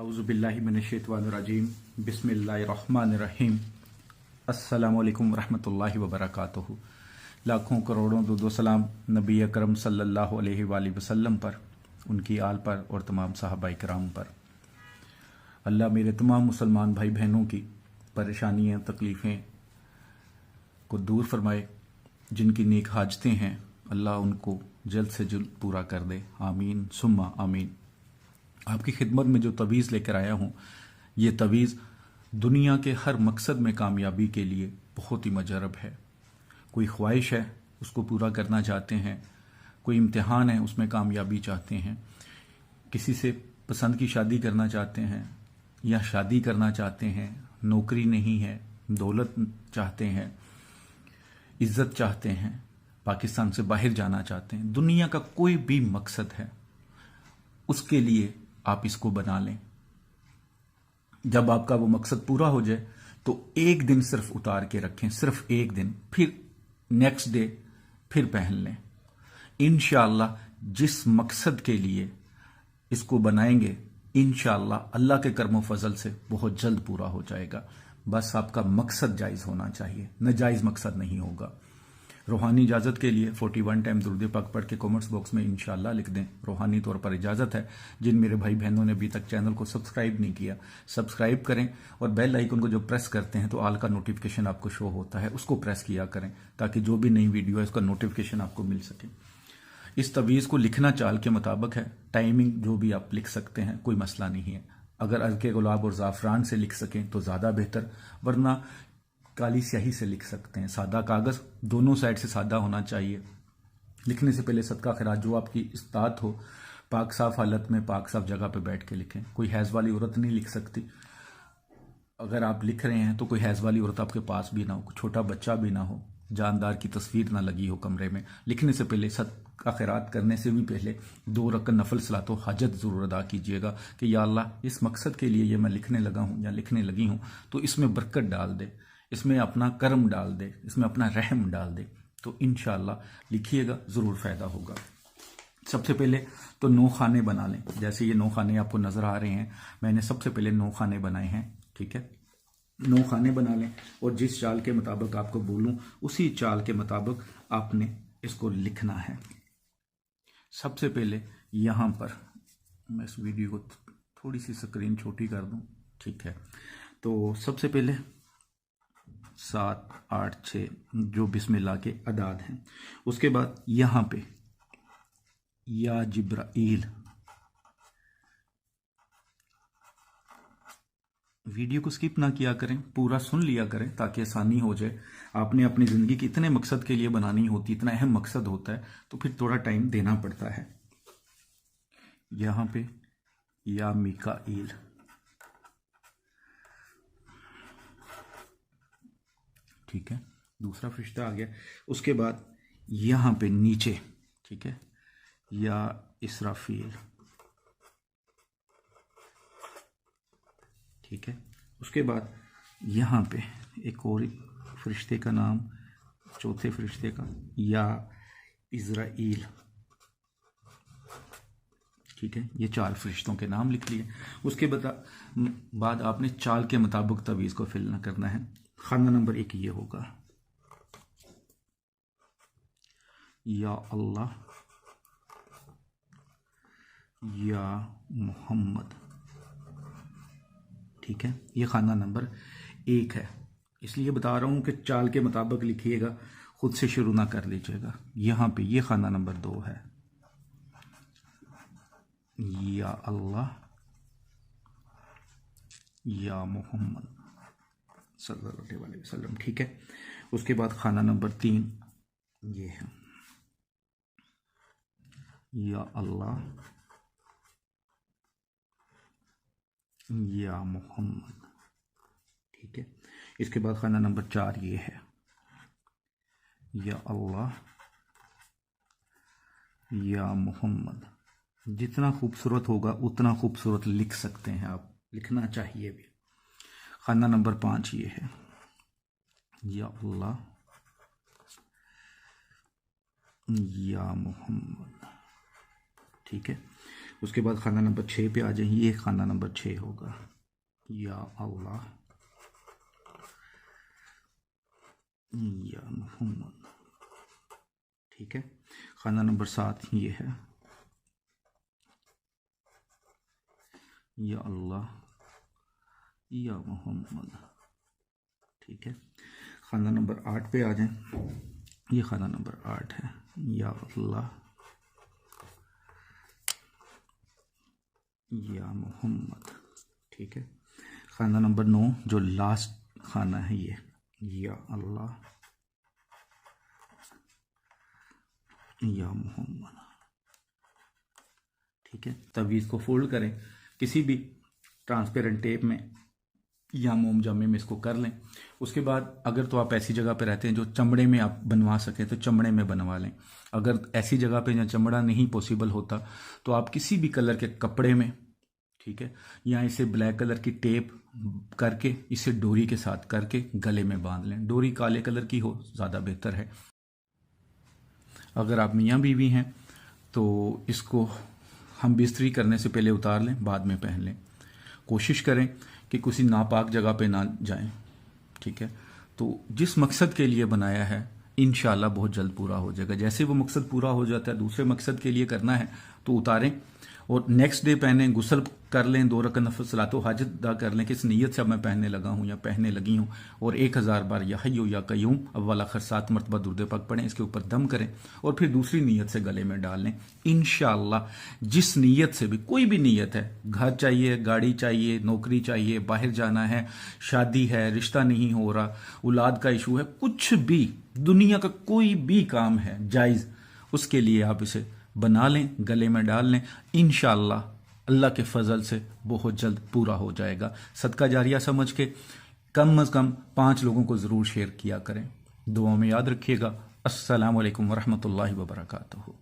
औज़ुबिल्लाहि मिनश्शैतानिर्रजीम बिस्मिल्लाहिर्रहमानिर्रहीम अस्सलामुअलैकुम रहमतुल्लाहि व बरकातुहू। लाखों करोड़ों दुरूद व सलाम नबी अकरम सल्लल्लाहु अलैहि वसल्लम पर, उनकी आल पर और तमाम सहाबाए किराम पर। अल्लाह मेरे तमाम मुसलमान भाई बहनों की परेशानियाँ तकलीफ़ें को दूर फरमाए। जिनकी नेक हाजतें हैं अल्लाह उनको जल्द से जल्द पूरा कर दे। आमीन सुम्मा आमीन। आपकी खिदमत में जो तवीज़ लेकर आया हूँ, ये तवीज़ दुनिया के हर मकसद में कामयाबी के लिए बहुत ही मजरब है। कोई ख्वाहिश है उसको पूरा करना चाहते हैं, कोई इम्तिहान है उसमें कामयाबी चाहते हैं, किसी से पसंद की शादी करना चाहते हैं या शादी करना चाहते हैं, नौकरी नहीं है, दौलत चाहते हैं, इज्जत चाहते हैं, पाकिस्तान से बाहर जाना चाहते हैं, दुनिया का कोई भी मकसद है उसके लिए आप इसको बना लें। जब आपका वो मकसद पूरा हो जाए तो एक दिन सिर्फ उतार के रखें, सिर्फ एक दिन, फिर नेक्स्ट डे फिर पहन लें। इंशाअल्लाह जिस मकसद के लिए इसको बनाएंगे इंशाअल्लाह अल्लाह के करम फजल से बहुत जल्द पूरा हो जाएगा। बस आपका मकसद जायज़ होना चाहिए, नाजायज़ मकसद नहीं होगा। रूहानी इजाज़त के लिए 41 टाइम दुरूद पाक पढ़ के कमेंट्स बॉक्स में इंशाअल्लाह लिख दें। रूहानी तौर पर इजाज़त है। जिन मेरे भाई बहनों ने अभी तक चैनल को सब्सक्राइब नहीं किया, सब्सक्राइब करें और बेल आइकन को जो प्रेस करते हैं तो आल का नोटिफिकेशन आपको शो होता है, उसको प्रेस किया करें ताकि जो भी नई वीडियो है उसका नोटिफिकेशन आपको मिल सके। इस तवीज़ को लिखना चाल के मुताबिक है, टाइमिंग जो भी आप लिख सकते हैं, कोई मसला नहीं है। अगर अर्के गुलाब और ज़ाफ़रान से लिख सकें तो ज़्यादा बेहतर, वरना काली स्याही से लिख सकते हैं। सादा कागज़, दोनों साइड से सादा होना चाहिए। लिखने से पहले सदका खैरात जो आपकी इस्तात हो, पाक साफ हालत में पाक साफ जगह पे बैठ के लिखें। कोई हैज़ वाली औरत नहीं लिख सकती। अगर आप लिख रहे हैं तो कोई हैज़ वाली औरत आपके पास भी ना हो, छोटा बच्चा भी ना हो, जानदार की तस्वीर ना लगी हो कमरे में। लिखने से पहले सदका खैरात करने से भी पहले 2 रकअत नफल सलात व हाजत ज़रूर अदा कीजिएगा कि या अल्लाह इस मकसद के लिए ये मैं लिखने लगा हूँ या लिखने लगी हूँ तो इसमें बरकत डाल दे, इसमें अपना कर्म डाल दे, इसमें अपना रहम डाल दे। तो इंशाअल्लाह लिखिएगा, ज़रूर फ़ायदा होगा। सबसे पहले तो 9 खाने बना लें। जैसे ये 9 खाने आपको नज़र आ रहे हैं, मैंने सबसे पहले 9 खाने बनाए हैं। ठीक है, 9 खाने बना लें और जिस चाल के मुताबिक आपको बोलूं उसी चाल के मुताबिक आपने इसको लिखना है। सबसे पहले यहाँ पर मैं इस वीडियो को थोड़ी सी स्क्रीन छोटी कर दूं, ठीक है। तो सबसे पहले 7, 8, 6 जो बिस्मिल्लाह के अदाद हैं। उसके बाद यहाँ पे या जिब्राइल, वीडियो को स्किप ना किया करें, पूरा सुन लिया करें ताकि आसानी हो जाए। आपने अपनी ज़िंदगी की इतने मकसद के लिए बनानी होती, इतना अहम मकसद होता है तो फिर थोड़ा टाइम देना पड़ता है। यहाँ पे या मिकाईल, ठीक है, दूसरा फरिश्ता आ गया। उसके बाद यहाँ पे नीचे, ठीक है, या इसराफील, ठीक है। उसके बाद यहाँ पे एक और फरिश्ते का नाम, चौथे फरिश्ते का या इज़राइल, ठीक है। ये 4 फरिश्तों के नाम लिख लिए। उसके बाद आपने चाल के मुताबिक तवीज़ को फिल करना है। खाना नंबर 1 ये होगा, या अल्लाह या मोहम्मद, ठीक है। ये खाना नंबर 1 है, इसलिए बता रहा हूँ कि चाल के मुताबिक लिखिएगा, खुद से शुरू ना कर लीजिएगा। यहाँ पे ये खाना नंबर 2 है, या अल्लाह या मोहम्मद सल्लल्लाहु अलैहि वसल्लम, ठीक है। उसके बाद खाना नंबर 3 ये है, या अल्लाह या मोहम्मद, ठीक है। इसके बाद खाना नंबर 4 ये है, या अल्लाह या मोहम्मद। जितना खूबसूरत होगा उतना खूबसूरत लिख सकते हैं आप, लिखना चाहिए भी। खाना नंबर 5 ये है, या अल्लाह या मोहम्मद, ठीक है। उसके बाद खाना नंबर 6 पे आ जाए। ये खाना नंबर 6 होगा। या अल्लाह या मोहम्मद। ठीक है। खाना नंबर 7 ये है। या अल्लाह या मोहम्मद। ठीक है। खाना नंबर 8 पे आ जाए। ये खाना नंबर 8 है। या अल्लाह या मोहम्मद। ठीक है। खाना नंबर 9 जो लास्ट खाना है ये। या अल्लाह या मोहम्मद। ठीक है। तवीज़ को फोल्ड करें किसी भी ट्रांसपेरेंट टेप में या मोम जामे में, इसको कर लें। उसके बाद अगर तो आप ऐसी जगह पे रहते हैं जो चमड़े में आप बनवा सकें तो चमड़े में बनवा लें। अगर ऐसी जगह पे जहाँ चमड़ा नहीं पॉसिबल होता तो आप किसी भी कलर के कपड़े में, ठीक है, या इसे ब्लैक कलर की टेप करके इसे डोरी के साथ करके गले में बांध लें। डोरी काले कलर की हो ज़्यादा बेहतर है। अगर आप मियाँ बीवी हैं तो इसको हम बिस्तरी करने से पहले उतार लें, बाद में पहन लें। कोशिश करें कि किसी नापाक जगह पे ना जाएं। ठीक है। तो जिस मकसद के लिए बनाया है इंशाल्लाह बहुत जल्द पूरा हो जाएगा। जैसे वो मकसद पूरा हो जाता है, दूसरे मकसद के लिए करना है तो उतारें और नेक्स्ट डे पहने, गुसल कर लें, 2 रकात नफल सलातो हाजत अदा कर लें कि इस नीयत से अब मैं पहनने लगा हूँ या पहनने लगी हूँ, और 1000 बार या हय्यू या कय्यूम अव्वल आखिर 7 मरतबा दुरूद पाक पढ़ें। इसके ऊपर दम करें और फिर दूसरी नीयत से गले में डाल लें। इंशाअल्लाह जिस नीयत से भी, कोई भी नीयत है, घर चाहिए, गाड़ी चाहिए, नौकरी चाहिए, बाहर जाना है, शादी है, रिश्ता नहीं हो रहा, औलाद का इशू है, कुछ भी दुनिया का कोई भी काम है जायज़, उसके लिए आप इसे बना लें, गले में डाल लें। इंशाअल्लाह अल्लाह के फजल से बहुत जल्द पूरा हो जाएगा। सदका जारिया समझ के कम से कम 5 लोगों को ज़रूर शेयर किया करें। दुआ में याद रखिएगा। अस्सलामु अलैकुम वरहमतुल्लाहि वबरकातुहू।